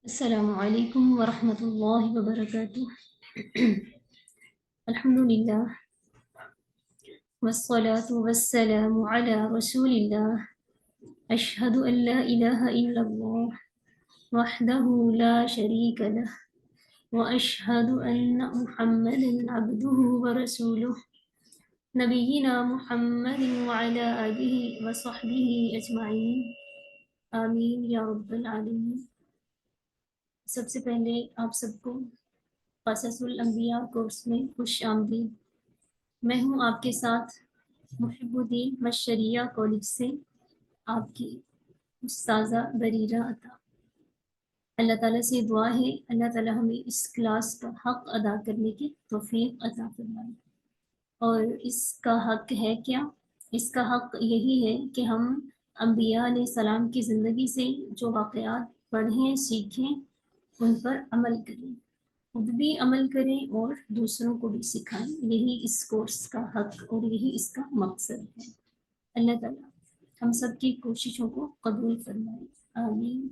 السلام علیکم ورحمۃ اللہ وبرکاتہ۔ الحمد للہ والصلاة والسلام علی رسول اللہ، اشہد ان لا الہ الا اللہ وحدہ لا شریک لہ واشہد ان محمدا عبدہ ورسولہ نبینا محمد وعلی آلہ وصحبہ اجمعین، آمین یا رب العالمین۔ سب سے پہلے آپ سب کو قصص الانبیاء کورس میں خوش آمدید۔ میں ہوں آپ کے ساتھ محب الدین مشریہ کالج سے آپ کی استاذہ بریرہ عطا۔ اللہ تعالیٰ سے دعا ہے اللہ تعالیٰ ہمیں اس کلاس کا حق ادا کرنے کی توفیق عطا فرمائے۔ اور اس کا حق ہے کیا؟ اس کا حق یہی ہے کہ ہم انبیاء علیہ السلام کی زندگی سے جو واقعات پڑھیں سیکھیں ان پر عمل کریں، خود بھی عمل کریں اور دوسروں کو بھی سکھائیں۔ یہی اس کورس کا حق اور یہی اس کا مقصد ہے۔ اللہ تعالیٰ ہم سب کی کوششوں کو قبول فرمائے، آمین۔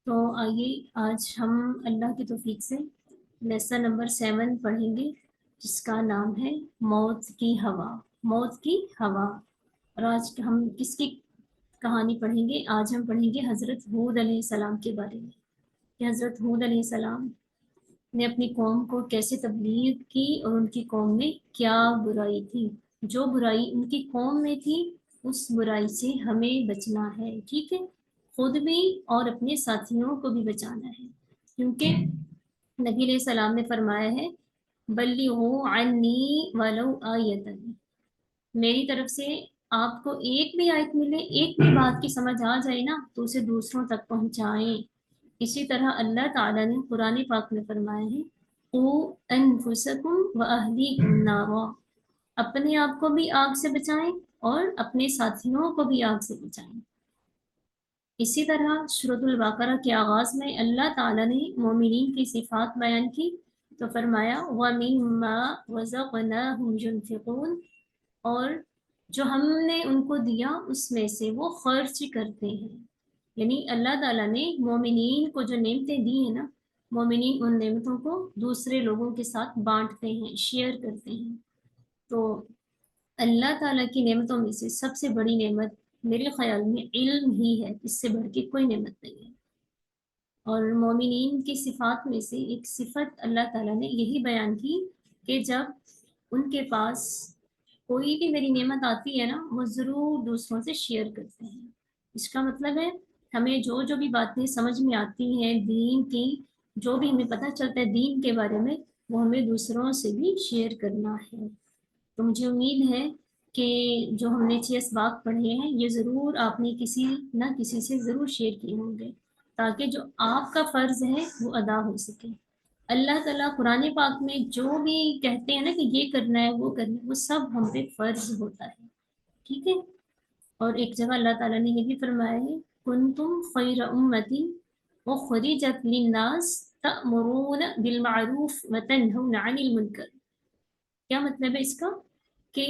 تو آئیے آج ہم اللہ کی توفیق سے لیسن نمبر 7 پڑھیں گے، جس کا نام ہے موت کی ہوا۔ موت کی ہوا۔ اور آج ہم کس کی کہانی پڑھیں گے؟ آج ہم پڑھیں گے حضرت ہود علیہ السلام کے بارے میں، کہ حضرت ہود علیہ السلام نے اپنی قوم کو کیسے تبلیغ کی اور ان کی قوم میں کیا برائی تھی۔ جو برائی ان کی قوم میں تھی اس برائی سے ہمیں بچنا ہے، ٹھیک ہے؟ خود بھی اور اپنے ساتھیوں کو بھی بچانا ہے، کیونکہ نبی علیہ السلام نے فرمایا ہے بلغوا عنی ولو آیۃ، میری طرف سے آپ کو ایک بھی آیت ملے، ایک بھی بات کی سمجھ آ جائے نا تو اسے دوسروں تک پہنچائیں۔ اسی طرح اللہ تعالیٰ نے قرآن پاک میں فرمایا ہے قوا انفسکم واہلیکم نارا، اپنے آپ کو بھی آگ سے بچائیں اور اپنے ساتھیوں کو بھی آگ سے بچائیں۔ اسی طرح سورۃ البقرہ کے آغاز میں اللہ تعالیٰ نے مومنین کی صفات بیان کی تو فرمایا وَمِمَّا رَزَقْنَاهُمْ يُنْفِقُونَ، اور جو ہم نے ان کو دیا اس میں سے وہ خرچ کرتے ہیں۔ یعنی اللہ تعالیٰ نے مومنین کو جو نعمتیں دی ہیں نا، مومنین ان نعمتوں کو دوسرے لوگوں کے ساتھ بانٹتے ہیں، شیئر کرتے ہیں۔ تو اللہ تعالیٰ کی نعمتوں میں سے سب سے بڑی نعمت میرے خیال میں علم ہی ہے، اس سے بڑھ کے کوئی نعمت نہیں ہے۔ اور مومنین کی صفات میں سے ایک صفت اللہ تعالیٰ نے یہی بیان کی کہ جب ان کے پاس کوئی بھی میری نعمت آتی ہے نا وہ ضرور دوسروں سے شیئر کرتے ہیں۔ اس کا مطلب ہے ہمیں جو جو بھی باتیں سمجھ میں آتی ہیں دین کی، جو بھی ہمیں پتہ چلتا ہے دین کے بارے میں، وہ ہمیں دوسروں سے بھی شیئر کرنا ہے۔ تو مجھے امید ہے کہ جو ہم نے 6 اسباق پڑھے ہیں یہ ضرور آپ نے کسی نہ کسی سے ضرور شیئر کیے ہوں گے، تاکہ جو آپ کا فرض ہے وہ ادا ہو سکے۔ اللہ تعالیٰ قرآن پاک میں جو بھی کہتے ہیں نا کہ یہ کرنا ہے وہ کرنا ہے، وہ سب ہم پہ فرض ہوتا ہے، ٹھیک ہے؟ اور ایک جگہ اللہ تعالیٰ نے یہ بھی فرمایا ہے کنتم خیر امتی اخرجت للناس تأمرون بالمعروف وتنہون عن المنکر۔ کیا مطلب ہے اس کا؟ کہ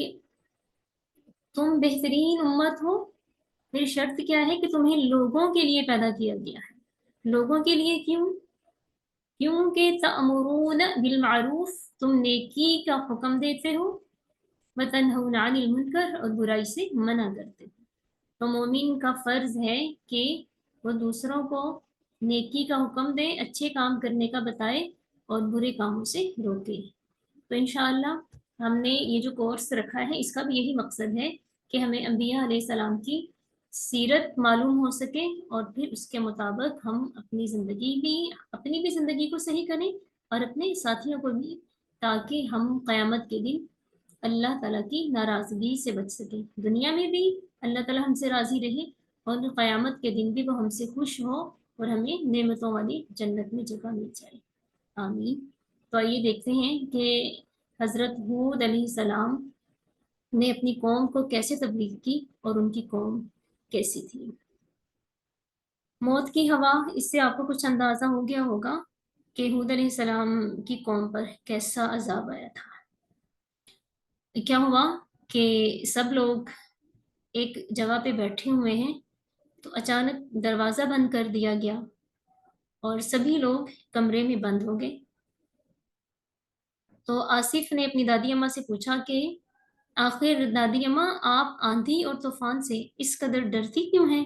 تم بہترین امت ہو، پھر شرط کیا ہے کہ تمہیں لوگوں کے لیے پیدا کیا گیا ہے۔ لوگوں کے لیے کیوں؟ کیونکہ تأمرون بالمعروف، تم نیکی کا حکم دیتے ہو، وتنہون عن المنکر، اور برائی سے منع کرتے ہو۔ تو مومن کا فرض ہے کہ وہ دوسروں کو نیکی کا حکم دے، اچھے کام کرنے کا بتائے اور برے کاموں سے روکے۔ تو انشاءاللہ ہم نے یہ جو کورس رکھا ہے اس کا بھی یہی مقصد ہے کہ ہمیں انبیاء علیہ السلام کی سیرت معلوم ہو سکے، اور پھر اس کے مطابق ہم اپنی بھی زندگی کو صحیح کریں اور اپنے ساتھیوں کو بھی، تاکہ ہم قیامت کے دن اللہ تعالیٰ کی ناراضگی سے بچ سکیں، دنیا میں بھی اللہ تعالیٰ ہم سے راضی رہے اور قیامت کے دن بھی وہ ہم سے خوش ہو اور ہمیں نعمتوں والی جنت میں جگہ مل جائے، آمین۔ تو آئیے دیکھتے ہیں کہ حضرت ہود علیہ السلام نے اپنی قوم کو کیسے تبلیغ کی اور ان کی قوم کیسی تھی۔ موت کی ہوا، اس سے آپ کو کچھ اندازہ ہو گیا ہوگا کہ ہود علیہ السلام کی قوم پر کیسا عذاب آیا تھا۔ کیا ہوا کہ سب لوگ ایک جگہ پہ بیٹھے ہوئے ہیں تو اچانک دروازہ بند کر دیا گیا اور سبھی لوگ کمرے میں بند ہو گئے۔ تو آصف نے اپنی دادی اماں سے پوچھا کہ آخر دادی اماں آپ آندھی اور طوفان سے اس قدر ڈرتی کیوں ہیں؟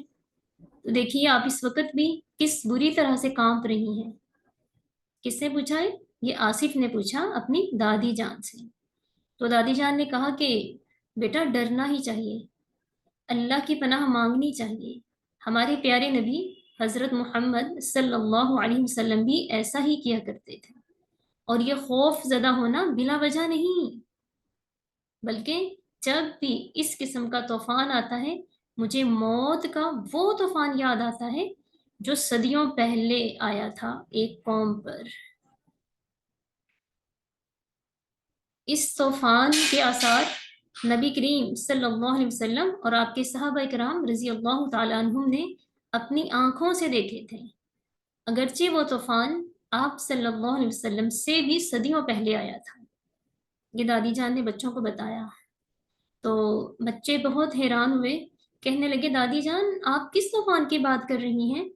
تو دیکھیے آپ اس وقت بھی کس بری طرح سے کانپ رہی ہیں۔ کس نے پوچھا ہے؟ یہ آصف نے پوچھا اپنی دادی جان سے۔ تو دادی جان نے کہا کہ بیٹا ڈرنا ہی چاہیے، اللہ کی پناہ مانگنی چاہیے، ہمارے پیارے نبی حضرت محمد صلی اللہ علیہ وسلم بھی ایسا ہی کیا کرتے تھے، اور یہ خوف زدہ ہونا بلا وجہ نہیں، بلکہ جب بھی اس قسم کا طوفان آتا ہے مجھے موت کا وہ طوفان یاد آتا ہے جو صدیوں پہلے آیا تھا ایک قوم پر۔ اس طوفان کے آثار نبی کریم صلی اللہ علیہ وسلم اور آپ کے صحابہ کرام رضی اللہ تعالیٰ عنہم نے اپنی آنکھوں سے دیکھے تھے، اگرچہ وہ طوفان آپ صلی اللہ علیہ وسلم سے بھی صدیوں پہلے آیا تھا۔ یہ دادی جان نے بچوں کو بتایا تو بچے بہت حیران ہوئے، کہنے لگے دادی جان آپ کس طوفان کی بات کر رہی ہیں؟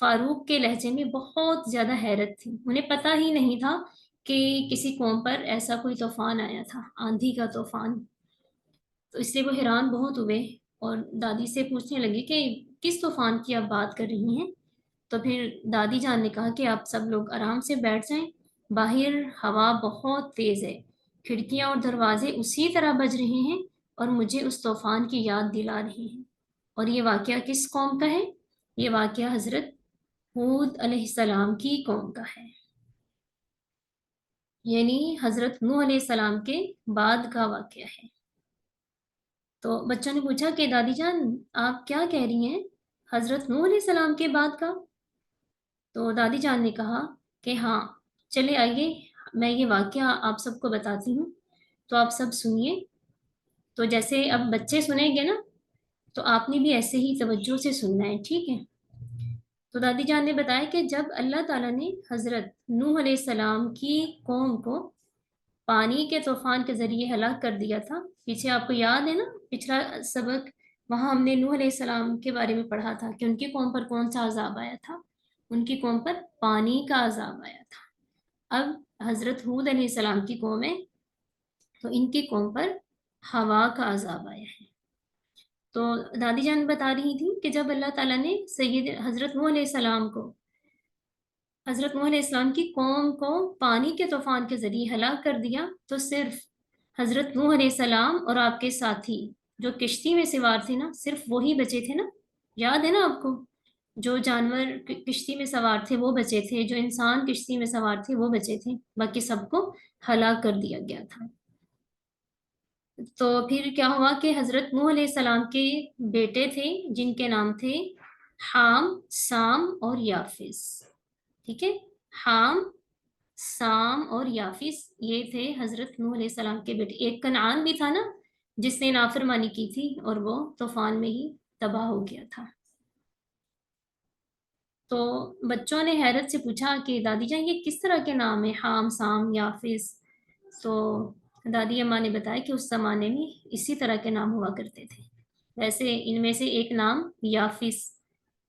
فاروق کے لہجے میں بہت زیادہ حیرت تھی، انہیں پتہ ہی نہیں تھا کہ کسی قوم پر ایسا کوئی طوفان آیا تھا، آندھی کا طوفان۔ تو اس سے وہ حیران بہت ہوئے اور دادی سے پوچھنے لگے کہ کس طوفان کی آپ بات کر رہی ہیں؟ تو پھر دادی جان نے کہا کہ آپ سب لوگ آرام سے بیٹھ جائیں، باہر ہوا بہت تیز ہے، کھڑکیاں اور دروازے اسی طرح بج رہے ہیں اور مجھے اس طوفان کی یاد دلا رہے ہیں۔ اور یہ واقعہ کس قوم کا ہے؟ یہ واقعہ حضرت ہود علیہ السلام کی قوم کا ہے، یعنی حضرت نوح علیہ السلام کے بعد کا واقعہ ہے۔ تو بچوں نے پوچھا کہ دادی جان آپ کیا کہہ رہی ہیں، حضرت نوح علیہ السلام کے بعد کا؟ تو دادی جان نے کہا کہ ہاں، چلے آئیے میں یہ واقعہ آپ سب کو بتاتی ہوں، تو آپ سب سنیے۔ تو جیسے اب بچے سنیں گے نا تو آپ نے بھی ایسے ہی توجہ سے سننا ہے، ٹھیک ہے؟ تو دادی جان نے بتایا کہ جب اللہ تعالیٰ نے حضرت نوح علیہ السلام کی قوم کو پانی کے طوفان کے ذریعے ہلاک کر دیا تھا، پیچھے آپ کو یاد ہے نا پچھلا سبق، وہاں ہم نے نوح علیہ السلام کے بارے میں پڑھا تھا کہ ان کی قوم پر کون سا عذاب آیا تھا، ان کی قوم پر پانی کا عذاب آیا تھا۔ اب حضرت ہود علیہ السلام کی قوم ہے تو ان کی قوم پر ہوا کا عذاب آیا ہے۔ تو دادی جان بتا رہی تھی کہ جب اللہ تعالیٰ نے سید حضرت نوح علیہ السلام کو، حضرت نوح علیہ السلام کی قوم کو پانی کے طوفان کے ذریعے ہلاک کر دیا تو صرف حضرت نوح علیہ السلام اور آپ کے ساتھی جو کشتی میں سوار تھے نا، صرف وہی بچے تھے نا، یاد ہے نا آپ کو؟ جو جانور کشتی میں سوار تھے وہ بچے تھے، جو انسان کشتی میں سوار تھے وہ بچے تھے، باقی سب کو ہلاک کر دیا گیا تھا۔ تو پھر کیا ہوا کہ حضرت نوح علیہ السلام کے بیٹے تھے جن کے نام تھے حام، سام اور یافس، ٹھیک ہے؟ حام، سام اور یافس یہ تھے حضرت نوح علیہ السلام کے بیٹے۔ ایک کنعان بھی تھا نا جس نے نافرمانی کی تھی اور وہ طوفان میں ہی تباہ ہو گیا تھا۔ تو بچوں نے حیرت سے پوچھا کہ دادی جان یہ کس طرح کے نام ہیں، حام، سام، یافس؟ تو دادی اماں نے بتایا کہ اس زمانے میں اسی طرح کے نام ہوا کرتے تھے۔ ویسے ان میں سے ایک نام یافس،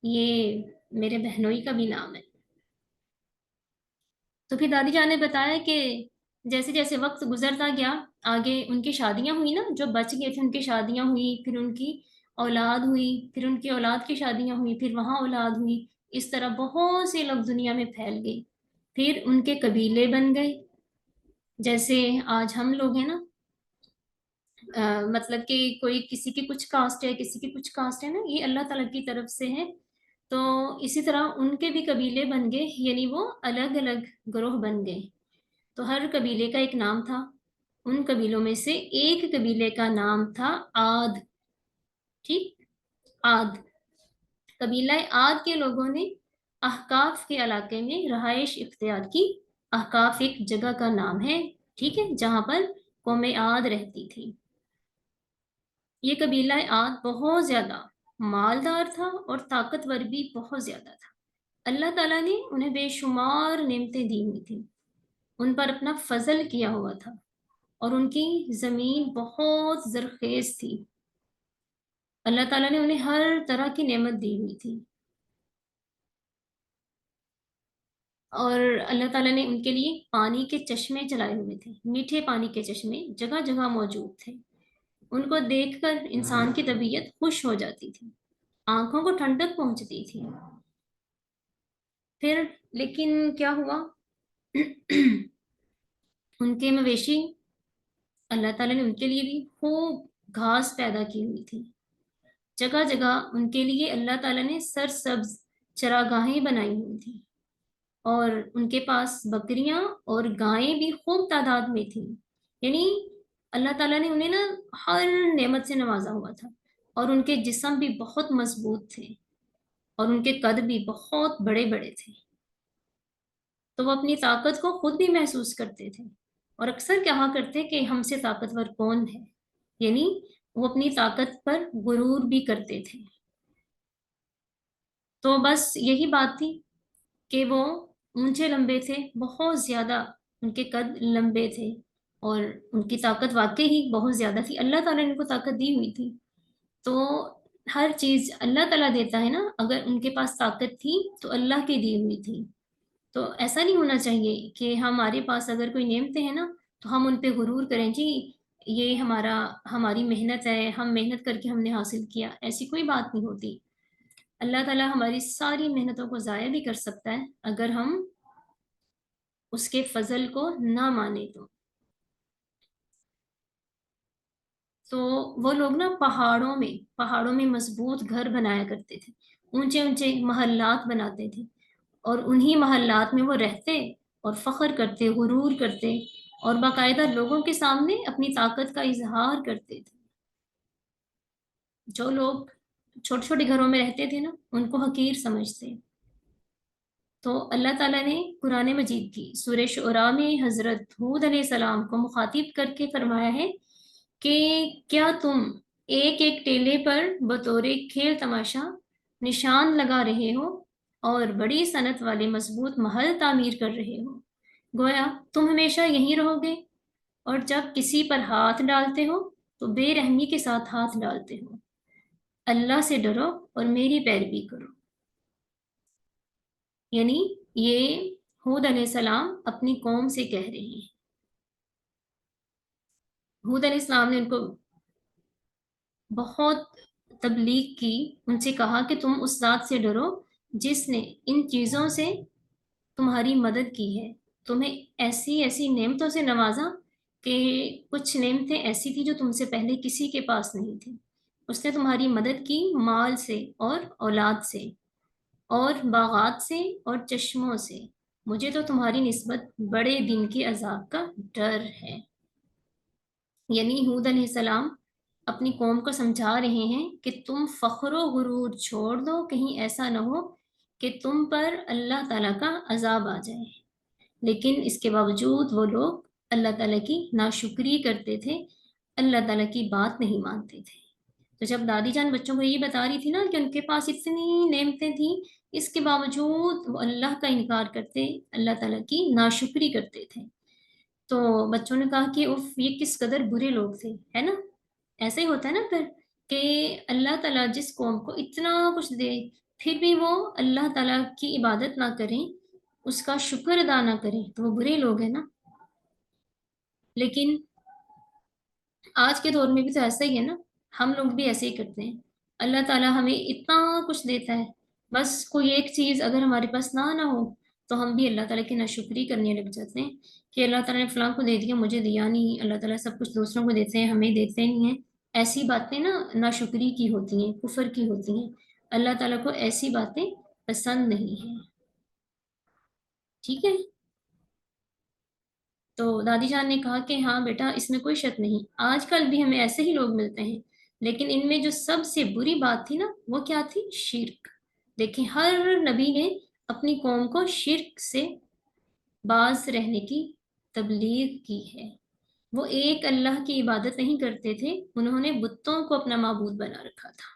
یہ میرے بہنوئی کا بھی نام ہے۔ تو پھر دادی جان نے بتایا کہ جیسے جیسے وقت گزرتا گیا آگے ان کی شادیاں ہوئی نا، جو بچ گئے تھے ان کی شادیاں ہوئی، پھر ان کی اولاد ہوئی، پھر ان کی اولاد کی شادیاں ہوئی، پھر وہاں اولاد ہوئی، اس طرح بہت سے لوگ دنیا میں پھیل گئے، پھر ان کے قبیلے بن گئے، جیسے آج ہم لوگ ہیں نا، مطلب کہ کوئی کسی کی کچھ کاسٹ ہے کسی کی کچھ کاسٹ ہے نا، یہ اللہ تعالیٰ کی طرف سے ہے۔ تو اسی طرح ان کے بھی قبیلے بن گئے، یعنی وہ الگ الگ گروہ بن گئے، تو ہر قبیلے کا ایک نام تھا۔ ان قبیلوں میں سے ایک قبیلے کا نام تھا عاد، ٹھیک؟ عاد، قبیلہ عاد کے لوگوں نے احقاف کے علاقے میں رہائش اختیار کی۔ احقاف ایک جگہ کا نام ہے، ٹھیک ہے، جہاں پر قوم عاد رہتی تھی۔ یہ قبیلہ عاد بہت زیادہ مالدار تھا اور طاقتور بھی بہت زیادہ تھا۔ اللہ تعالیٰ نے انہیں بے شمار نعمتیں دی ہوئی تھیں، ان پر اپنا فضل کیا ہوا تھا، اور ان کی زمین بہت زرخیز تھی۔ اللہ تعالیٰ نے انہیں ہر طرح کی نعمت دی ہوئی تھی۔ اور اللہ تعالیٰ نے ان کے لیے پانی کے چشمے چلائے ہوئے تھے، میٹھے پانی کے چشمے جگہ جگہ موجود تھے۔ ان کو دیکھ کر انسان کی طبیعت خوش ہو جاتی تھی، آنکھوں کو ٹھنڈک پہنچتی تھی۔ پھر لیکن کیا ہوا؟ ان کے مویشی، اللہ تعالیٰ نے ان کے لیے بھی خوب گھاس پیدا کی ہوئی تھی، جگہ جگہ ان کے لیے اللہ تعالیٰ نے سرسبز چراگاہیں بنائی ہوئی تھی، اور ان کے پاس بکریاں اور گائیں بھی خوب تعداد میں تھیں۔ یعنی اللہ تعالیٰ نے انہیں نا ہر نعمت سے نوازا ہوا تھا، اور ان کے جسم بھی بہت مضبوط تھے، اور ان کے قد بھی بہت بڑے بڑے تھے، تو وہ اپنی طاقت کو خود بھی محسوس کرتے تھے، اور اکثر کہا کرتے کہ ہم سے طاقتور کون ہے، یعنی وہ اپنی طاقت پر غرور بھی کرتے تھے۔ تو بس یہی بات تھی کہ وہ اونچے لمبے تھے، بہت زیادہ ان کے قد لمبے تھے، اور ان کی طاقت واقعی ہی بہت زیادہ تھی، اللہ تعالیٰ نے ان کو طاقت دی ہوئی تھی۔ تو ہر چیز اللہ تعالیٰ دیتا ہے نا، اگر ان کے پاس طاقت تھی تو اللہ کی دی ہوئی تھی۔ تو ایسا نہیں ہونا چاہیے کہ ہمارے پاس اگر کوئی نعمتیں ہیں نا تو ہم ان پہ غرور کریں، جی یہ ہماری محنت ہے، ہم محنت کر کے ہم نے حاصل کیا، ایسی کوئی بات نہیں ہوتی۔ اللہ تعالیٰ ہماری ساری محنتوں کو ضائع بھی کر سکتا ہے اگر ہم اس کے فضل کو نہ مانیں تو وہ لوگ نا پہاڑوں میں مضبوط گھر بنایا کرتے تھے، اونچے اونچے محلات بناتے تھے، اور انہی محلات میں وہ رہتے اور فخر کرتے، غرور کرتے، اور باقاعدہ لوگوں کے سامنے اپنی طاقت کا اظہار کرتے تھے۔ جو لوگ چھوٹے چھوٹے گھروں میں رہتے تھے نا ان کو حقیر سمجھتے۔ تو اللہ تعالیٰ نے قرآن مجید کی سورہ شعراء میں حضرت ہود علیہ السلام کو مخاطب کر کے فرمایا ہے کہ کیا تم ایک ایک ٹیلے پر بطور کھیل تماشا نشان لگا رہے ہو اور بڑی صنعت والے مضبوط محل تعمیر کر رہے ہو؟ گویا تم ہمیشہ یہیں رہو گے، اور جب کسی پر ہاتھ ڈالتے ہو تو بے رحمی کے ساتھ ہاتھ ڈالتے ہو۔ اللہ سے ڈرو اور میری پیروی کرو۔ یعنی یہ ہود علیہ السلام اپنی قوم سے کہہ رہے ہیں۔ ہود علیہ السلام نے ان کو بہت تبلیغ کی، ان سے کہا کہ تم اس ذات سے ڈرو جس نے ان چیزوں سے تمہاری مدد کی ہے، تمہیں ایسی ایسی نعمتوں سے نوازا کہ کچھ نعمتیں ایسی تھی جو تم سے پہلے کسی کے پاس نہیں تھی۔ اس نے تمہاری مدد کی مال سے اور اولاد سے اور باغات سے اور چشموں سے، مجھے تو تمہاری نسبت بڑے دن کے عذاب کا ڈر ہے۔ یعنی حود علیہ السلام اپنی قوم کو سمجھا رہے ہیں کہ تم فخر و غرور چھوڑ دو، کہیں ایسا نہ ہو کہ تم پر اللہ تعالیٰ کا عذاب آ جائے۔ لیکن اس کے باوجود وہ لوگ اللہ تعالیٰ کی ناشکری کرتے تھے، اللہ تعالیٰ کی بات نہیں مانتے تھے۔ تو جب دادی جان بچوں کو یہ بتا رہی تھی نا کہ ان کے پاس اتنی نعمتیں تھیں، اس کے باوجود وہ اللہ کا انکار کرتے، اللہ تعالیٰ کی ناشکری کرتے تھے، تو بچوں نے کہا کہ اف یہ کس قدر برے لوگ تھے، ہے نا؟ ایسے ہی ہوتا ہے نا پھر، کہ اللہ تعالیٰ جس قوم کو اتنا کچھ دے پھر بھی وہ اللہ تعالیٰ کی عبادت نہ کریں، اس کا شکر ادا نہ کریں، تو وہ برے لوگ ہیں نا۔ لیکن آج کے دور میں بھی تو ایسا ہی ہے نا، ہم لوگ بھی ایسے ہی کرتے ہیں۔ اللہ تعالیٰ ہمیں اتنا کچھ دیتا ہے، بس کوئی ایک چیز اگر ہمارے پاس نہ ہو تو ہم بھی اللہ تعالیٰ کی ناشکری کرنے لگ جاتے ہیں کہ اللہ تعالیٰ نے فلاں کو دے دیا مجھے دیا نہیں، اللہ تعالیٰ سب کچھ دوسروں کو دیتے ہیں ہمیں دیتے نہیں ہیں۔ ایسی باتیں نا ناشکری کی ہوتی ہیں، کفر کی ہوتی ہیں، اللہ تعالیٰ کو ایسی باتیں پسند نہیں ہیں۔ ٹھیک ہے؟ تو دادی جان نے کہا کہ ہاں بیٹا اس میں کوئی شک نہیں، آج کل بھی ہمیں ایسے ہی لوگ ملتے ہیں، لیکن ان میں جو سب سے بری بات تھی نا وہ کیا تھی؟ شرک۔ دیکھیں ہر نبی نے اپنی قوم کو شرک سے باز رہنے کی تبلیغ کی ہے۔ وہ ایک اللہ کی عبادت نہیں کرتے تھے، انہوں نے بتوں کو اپنا معبود بنا رکھا تھا۔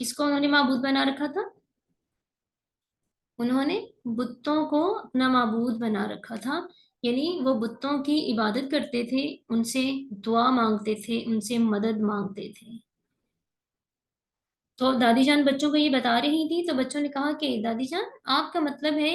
کس کو انہوں نے معبود بنا رکھا تھا؟ انہوں نے بتوں کو اپنا معبود بنا رکھا تھا، یعنی وہ بتوں کی عبادت کرتے تھے، ان سے دعا مانگتے تھے، ان سے مدد مانگتے تھے۔ تو دادی جان بچوں کو یہ بتا رہی تھی تو بچوں نے کہا کہ دادی جان آپ کا مطلب ہے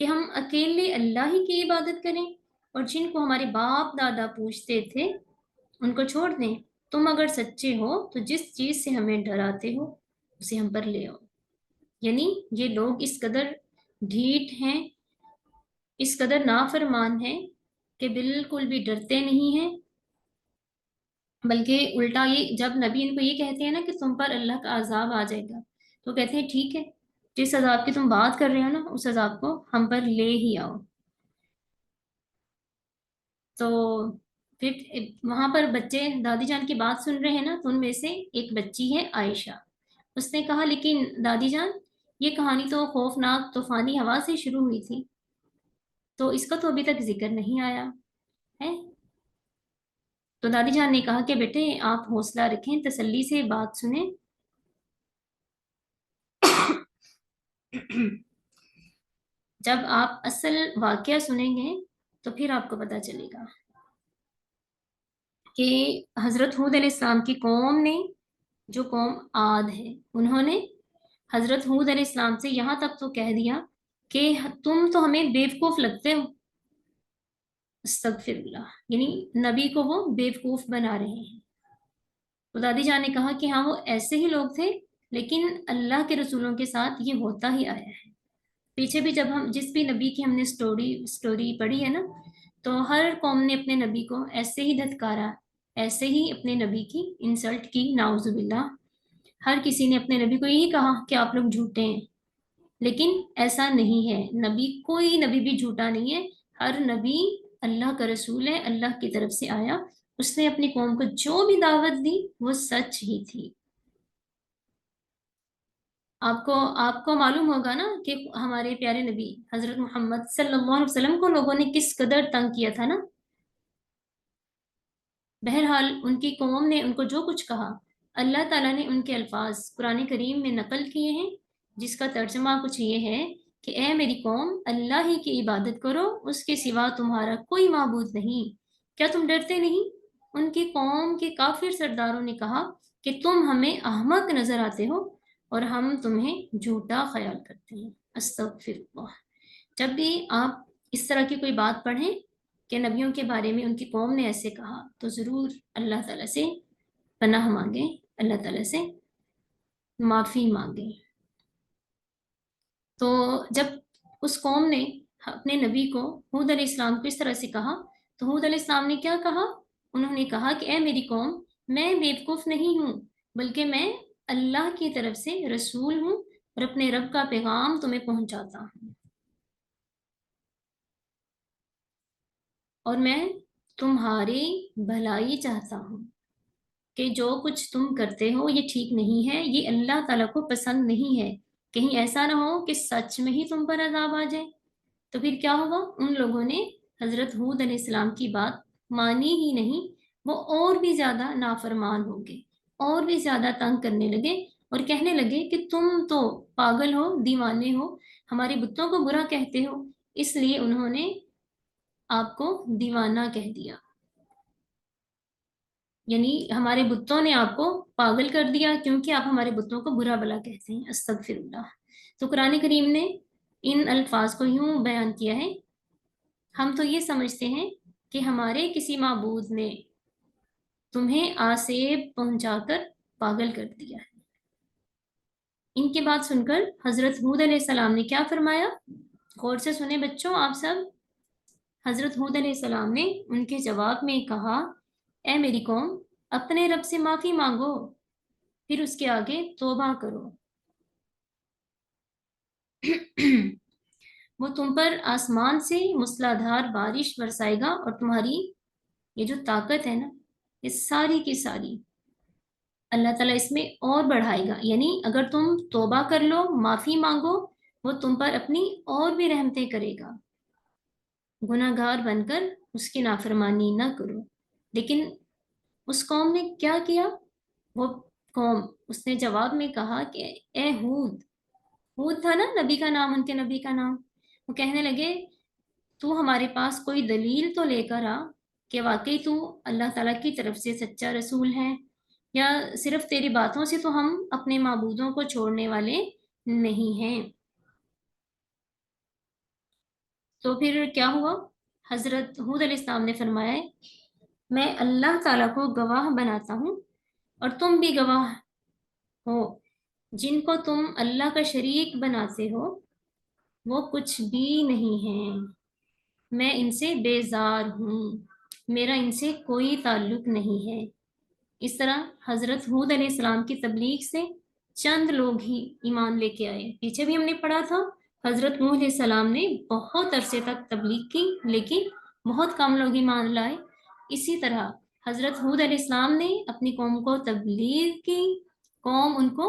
کہ ہم اکیلے اللہ ہی کی عبادت کریں اور جن کو ہمارے باپ دادا پوجتے تھے ان کو چھوڑ دیں؟ تم اگر سچے ہو تو جس چیز سے ہمیں ڈراتے ہو اسے ہم پر لے آؤ۔ یعنی یہ لوگ اس قدر ڈھیٹ ہیں، اس قدر نافرمان ہیں کہ بالکل بھی ڈرتے نہیں ہیں، بلکہ الٹا یہ جب نبی ان کو یہ کہتے ہیں نا کہ تم پر اللہ کا عذاب آ جائے گا تو کہتے ہیں ٹھیک ہے، جس عذاب کی تم بات کر رہے ہو نا اس عذاب کو ہم پر لے ہی آؤ۔ تو پھر وہاں پر بچے دادی جان کی بات سن رہے ہیں نا، تو ان میں سے ایک بچی ہے عائشہ، اس نے کہا لیکن دادی جان یہ کہانی تو خوفناک طوفانی ہوا سے شروع ہوئی تھی، تو اس کا تو ابھی تک ذکر نہیں آیا ہے۔ تو دادی جان نے کہا کہ بیٹے آپ حوصلہ رکھیں، تسلی سے بات سنیں، جب آپ اصل واقعہ سنیں گے تو پھر آپ کو پتا چلے گا کہ حضرت ہود علیہ السلام کی قوم نے، جو قوم عاد ہے، انہوں نے حضرت ہود علیہ السلام سے یہاں تک تو کہہ دیا کہ تم تو ہمیں بیوقوف لگتے ہو۔ استغفر اللہ، یعنی نبی کو وہ بیوقوف بنا رہے ہیں۔ تو دادی جان نے کہا کہ ہاں وہ ایسے ہی لوگ تھے، لیکن اللہ کے رسولوں کے ساتھ یہ ہوتا ہی آیا ہے۔ پیچھے بھی جب ہم جس بھی نبی کی ہم نے سٹوری پڑھی ہے نا، تو ہر قوم نے اپنے نبی کو ایسے ہی دھتکارا، ایسے ہی اپنے نبی کی انسلٹ کی، نعوذ باللہ۔ ہر کسی نے اپنے نبی کو یہی کہا کہ آپ لوگ جھوٹے ہیں، لیکن ایسا نہیں ہے، نبی کوئی نبی بھی جھوٹا نہیں ہے، ہر نبی اللہ کا رسول ہے، اللہ کی طرف سے آیا، اس نے اپنی قوم کو جو بھی دعوت دی وہ سچ ہی تھی۔ آپ کو معلوم ہوگا نا کہ ہمارے پیارے نبی حضرت محمد صلی اللہ علیہ وسلم کو لوگوں نے کس قدر تنگ کیا تھا نا۔ بہرحال ان کی قوم نے ان کو جو کچھ کہا، اللہ تعالیٰ نے ان کے الفاظ قرآن کریم میں نقل کیے ہیں، جس کا ترجمہ کچھ یہ ہے کہ اے میری قوم، اللہ ہی کی عبادت کرو، اس کے سوا تمہارا کوئی معبود نہیں، کیا تم ڈرتے نہیں؟ ان کی قوم کے کافر سرداروں نے کہا کہ تم ہمیں احمق نظر آتے ہو اور ہم تمہیں جھوٹا خیال کرتے ہیں۔ استغفر اللہ۔ جب بھی آپ اس طرح کی کوئی بات پڑھیں کہ نبیوں کے بارے میں ان کی قوم نے ایسے کہا، تو ضرور اللہ تعالیٰ سے پناہ مانگیں، اللہ تعالیٰ سے معافی مانگیں۔ تو جب اس قوم نے اپنے نبی کو، ہود علیہ السلام کو اس طرح سے کہا، تو ہود علیہ السلام نے کیا کہا؟ انہوں نے کہا کہ اے میری قوم، میں بیوقوف نہیں ہوں، بلکہ میں اللہ کی طرف سے رسول ہوں اور اپنے رب کا پیغام تمہیں پہنچاتا ہوں، اور میں تمہاری بھلائی چاہتا ہوں، کہ جو کچھ تم کرتے ہو یہ ٹھیک نہیں ہے، یہ اللہ تعالیٰ کو پسند نہیں ہے، کہیں ایسا نہ ہو کہ سچ میں ہی تم پر عذاب آ جائے۔ تو پھر کیا ہوا؟ ان لوگوں نے حضرت ہود علیہ السلام کی بات مانی ہی نہیں، وہ اور بھی زیادہ نافرمان ہو گئے، اور بھی زیادہ تنگ کرنے لگے اور کہنے لگے کہ تم تو پاگل ہو، دیوانے ہو، ہمارے بتوں کو برا کہتے ہو۔ اس لیے انہوں نے آپ کو دیوانہ کہہ دیا، یعنی ہمارے بتوں نے آپ کو پاگل کر دیا کیونکہ آپ ہمارے بتوں کو برا بلا کہتے ہیں۔ استغفر اللہ۔ تو قرآن کریم نے ان الفاظ کو یوں بیان کیا ہے، ہم تو یہ سمجھتے ہیں کہ ہمارے کسی معبود نے تمہیں آسیب پہنچا کر پاگل کر دیا ہے۔ ان کی بات سن کر حضرت ہود علیہ السلام نے کیا فرمایا؟ غور سے سنیں بچوں آپ سب۔ حضرت ہود علیہ السلام نے ان کے جواب میں کہا، اے میری قوم، اپنے رب سے معافی مانگو، پھر اس کے آگے توبہ کرو۔ وہ تم پر آسمان سے موسلادھار بارش برسائے گا اور تمہاری یہ جو طاقت ہے نا، یہ ساری کی ساری اللہ تعالیٰ اس میں اور بڑھائے گا، یعنی اگر تم توبہ کر لو، معافی مانگو، وہ تم پر اپنی اور بھی رحمتیں کرے گا، گناہ گار بن کر اس کی نافرمانی نہ کرو۔ لیکن اس قوم نے کیا کیا؟ وہ قوم، اس نے جواب میں کہا کہ اے ہود، ہود تھا نا نبی کا نام، ان کے نبی کا نام، وہ کہنے لگے تو ہمارے پاس کوئی دلیل تو لے کر آ کہ واقعی تو اللہ تعالیٰ کی طرف سے سچا رسول ہے، یا صرف تیری باتوں سے تو ہم اپنے معبودوں کو چھوڑنے والے نہیں ہیں۔ تو پھر کیا ہوا؟ حضرت ہود علیہ السلام نے فرمایا ہے میں اللہ تعالیٰ کو گواہ بناتا ہوں اور تم بھی گواہ ہو، جن کو تم اللہ کا شریک بناتے ہو وہ کچھ بھی نہیں ہیں، میں ان سے بیزار ہوں، میرا ان سے کوئی تعلق نہیں ہے۔ اس طرح حضرت ہود علیہ السلام کی تبلیغ سے چند لوگ ہی ایمان لے کے آئے۔ پیچھے بھی ہم نے پڑھا تھا حضرت نوح علیہ السلام نے بہت عرصے تک تبلیغ کی لیکن بہت کم لوگ ایمان لائے۔ اسی طرح حضرت ہود علیہ السلام نے اپنی قوم کو تبلیغ کی، قوم ان کو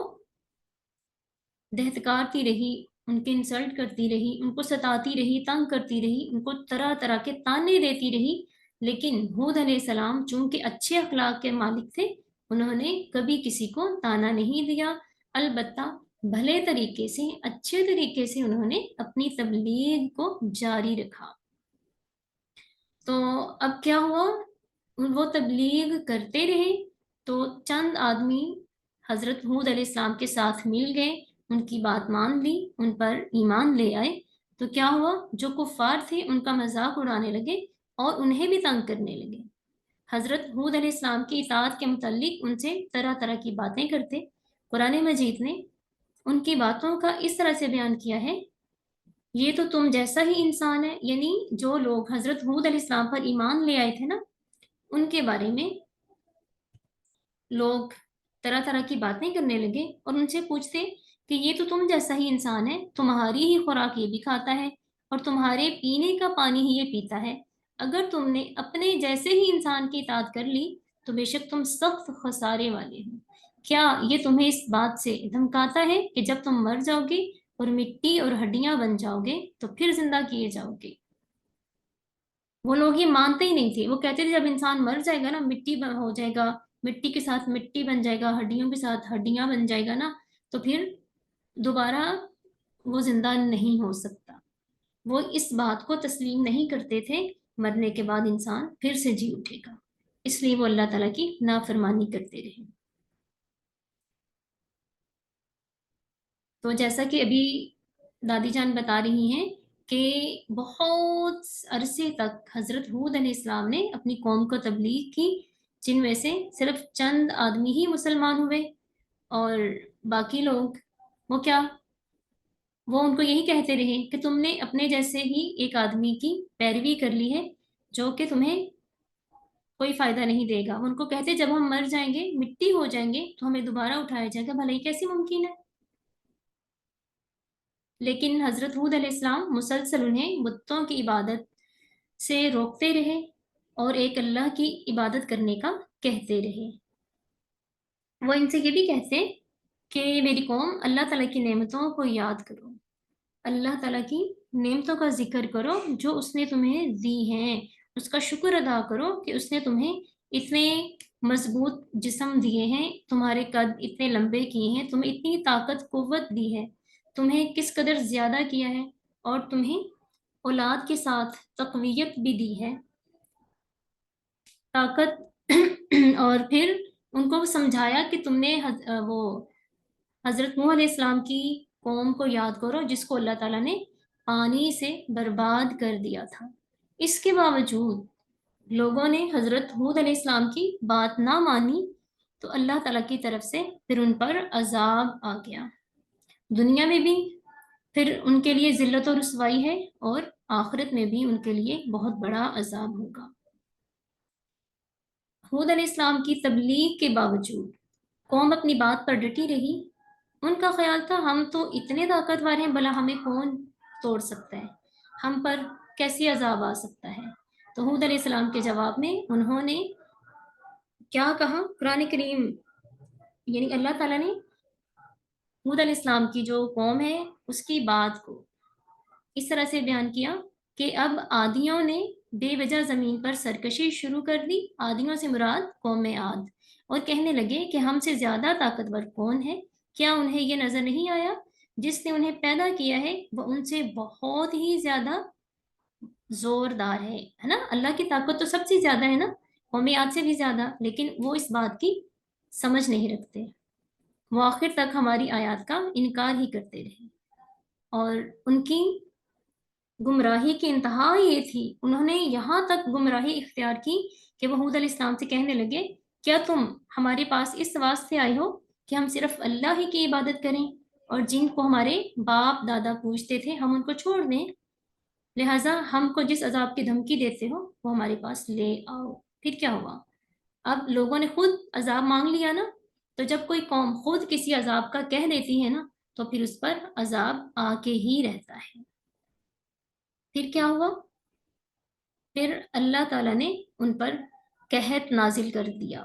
دہتکارتی رہی، ان کی انسلٹ کرتی رہی، ان کو ستاتی رہی، تنگ کرتی رہی، ان کو طرح طرح کے تانے دیتی رہی، لیکن ہود علیہ السلام چونکہ اچھے اخلاق کے مالک تھے انہوں نے کبھی کسی کو تانا نہیں دیا، البتہ بھلے طریقے سے اچھے طریقے سے انہوں نے اپنی تبلیغ کو جاری رکھا۔ تو اب کیا ہوا؟ وہ تبلیغ کرتے رہے تو چند آدمی حضرت ہود علیہ السلام کے ساتھ مل گئے، ان کی بات مان لی، ان پر ایمان لے آئے۔ تو کیا ہوا؟ جو کفار تھے ان کا مذاق اڑانے لگے اور انہیں بھی تنگ کرنے لگے، حضرت ہود علیہ السلام کی اطاعت کے متعلق ان سے طرح طرح کی باتیں کرتے۔ قرآن مجید نے ان کی باتوں کا اس طرح سے بیان کیا ہے، یہ تو تم جیسا ہی انسان ہے، یعنی جو لوگ حضرت ہود علیہ السلام پر ایمان لے آئے تھے نا ان کے بارے میں لوگ طرح طرح کی باتیں کرنے لگے اور ان سے پوچھتے کہ یہ تو تم جیسا ہی انسان ہے، تمہاری ہی خوراک یہ بھی کھاتا ہے اور تمہارے پینے کا پانی ہی یہ پیتا ہے، اگر تم نے اپنے جیسے ہی انسان کی اطاعت کر لی تو بے شک تم سخت خسارے والے ہو۔ کیا یہ تمہیں اس بات سے دھمکاتا ہے کہ جب تم مر جاؤ گے اور مٹی اور ہڈیاں بن جاؤ گے تو پھر زندہ کیے جاؤ گے؟ وہ لوگ یہ مانتے ہی نہیں تھے، وہ کہتے تھے جب انسان مر جائے گا نا مٹی ہو جائے گا، مٹی کے ساتھ مٹی بن جائے گا، ہڈیوں کے ساتھ ہڈیاں بن جائے گا نا تو پھر دوبارہ وہ زندہ نہیں ہو سکتا۔ وہ اس بات کو تسلیم نہیں کرتے تھے مرنے کے بعد انسان پھر سے جی اٹھے گا، اس لیے وہ اللہ تعالیٰ کی نافرمانی کرتے رہے۔ تو جیسا کہ ابھی دادی جان بتا رہی ہیں کہ بہت عرصے تک حضرت ہود علیہ السلام نے اپنی قوم کو تبلیغ کی، جن میں سے صرف چند آدمی ہی مسلمان ہوئے اور باقی لوگ وہ کیا، وہ ان کو یہی کہتے رہے کہ تم نے اپنے جیسے ہی ایک آدمی کی پیروی کر لی ہے جو کہ تمہیں کوئی فائدہ نہیں دے گا۔ وہ ان کو کہتے جب ہم مر جائیں گے مٹی ہو جائیں گے تو ہمیں دوبارہ اٹھایا جائے گا، بھلا یہ کیسے ممکن ہے؟ لیکن حضرت ہود علیہ السلام مسلسل انہیں بتوں کی عبادت سے روکتے رہے اور ایک اللہ کی عبادت کرنے کا کہتے رہے۔ وہ ان سے یہ بھی کہتے کہ میری قوم اللہ تعالیٰ کی نعمتوں کو یاد کرو، اللہ تعالیٰ کی نعمتوں کا ذکر کرو جو اس نے تمہیں دی ہیں، اس کا شکر ادا کرو کہ اس نے تمہیں اتنے مضبوط جسم دیے ہیں، تمہارے قد اتنے لمبے کیے ہیں، تمہیں اتنی طاقت قوت دی ہے، تمہیں کس قدر زیادہ کیا ہے اور تمہیں اولاد کے ساتھ تقویت بھی دی ہے، طاقت اور پھر ان کو سمجھایا کہ تم نے وہ حضرت نوح علیہ السلام کی قوم کو یاد کرو جس کو اللہ تعالیٰ نے پانی سے برباد کر دیا تھا۔ اس کے باوجود لوگوں نے حضرت ہود علیہ السلام کی بات نہ مانی تو اللہ تعالیٰ کی طرف سے پھر ان پر عذاب آ گیا، دنیا میں بھی پھر ان کے لیے ذلت و رسوائی ہے اور آخرت میں بھی ان کے لیے بہت بڑا عذاب ہوگا۔ ہود علیہ السلام کی تبلیغ کے باوجود قوم اپنی بات پر ڈٹی رہی، ان کا خیال تھا ہم تو اتنے طاقتور ہیں، بھلا ہمیں کون توڑ سکتا ہے، ہم پر کیسی عذاب آ سکتا ہے۔ تو ہود علیہ السلام کے جواب میں انہوں نے کیا کہا؟ قرآن کریم یعنی اللہ تعالیٰ نے ہود علیہ السلام کی جو قوم ہے اس کی بات کو اس طرح سے بیان کیا کہ اب عادیوں نے بے وجہ زمین پر سرکشی شروع کر دی، عادیوں سے مراد قوم عاد، اور کہنے لگے کہ ہم سے زیادہ طاقتور کون ہے؟ کیا انہیں یہ نظر نہیں آیا جس نے انہیں پیدا کیا ہے وہ ان سے بہت ہی زیادہ زوردار ہے نا؟ اللہ کی طاقت تو سب سے زیادہ ہے نا، قوم عاد سے بھی زیادہ، لیکن وہ اس بات کی سمجھ نہیں رکھتے، وہ آخر تک ہماری آیات کا انکار ہی کرتے رہے اور ان کی گمراہی کی انتہا یہ تھی، انہوں نے یہاں تک گمراہی اختیار کی کہ وہ حود علیہ السلام سے کہنے لگے کیا تم ہمارے پاس اس واسطے آئے ہو کہ ہم صرف اللہ ہی کی عبادت کریں اور جن کو ہمارے باپ دادا پوجتے تھے ہم ان کو چھوڑ دیں، لہٰذا ہم کو جس عذاب کی دھمکی دیتے ہو وہ ہمارے پاس لے آؤ۔ پھر کیا ہوا؟ اب لوگوں نے خود عذاب مانگ لیا نا، تو جب کوئی قوم خود کسی عذاب کا کہہ دیتی ہے نا تو پھر اس پر عذاب آ کے ہی رہتا ہے۔ پھر کیا ہوا؟ پھر اللہ تعالیٰ نے ان پر قحط نازل کر دیا،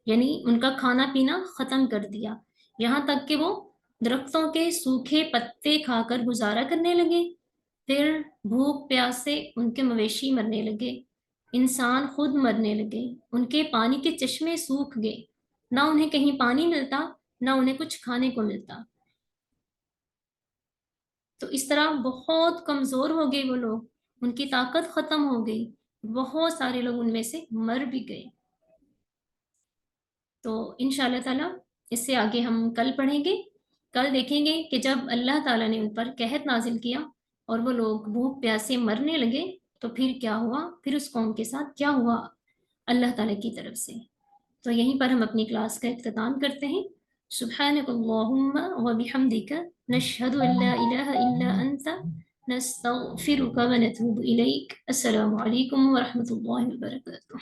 یعنی ان کا کھانا پینا ختم کر دیا، یہاں تک کہ وہ درختوں کے سوکھے پتے کھا کر گزارا کرنے لگے۔ پھر بھوک پیاس سے ان کے مویشی مرنے لگے، انسان خود مرنے لگے، ان کے پانی کے چشمے سوکھ گئے، نہ انہیں کہیں پانی ملتا نہ انہیں کچھ کھانے کو ملتا۔ تو اس طرح بہت کمزور ہو گئے وہ لوگ، ان کی طاقت ختم ہو گئی، بہت سارے لوگ ان میں سے مر بھی گئے۔ تو انشاءاللہ تعالیٰ اس سے آگے ہم کل پڑھیں گے، کل دیکھیں گے کہ جب اللہ تعالیٰ نے ان پر قحط نازل کیا اور وہ لوگ بھوک پیاس سے مرنے لگے تو پھر کیا ہوا، پھر اس قوم کے ساتھ کیا ہوا اللہ تعالیٰ کی طرف سے۔ تو یہیں پر ہم اپنی کلاس کا اختتام کرتے ہیں۔ سبحانک اللہم و بحمدک نشہد ان لا الہ الا انت نستغفرک و نتوب الیک۔ السلام علیکم ورحمۃ اللہ وبرکاتہ۔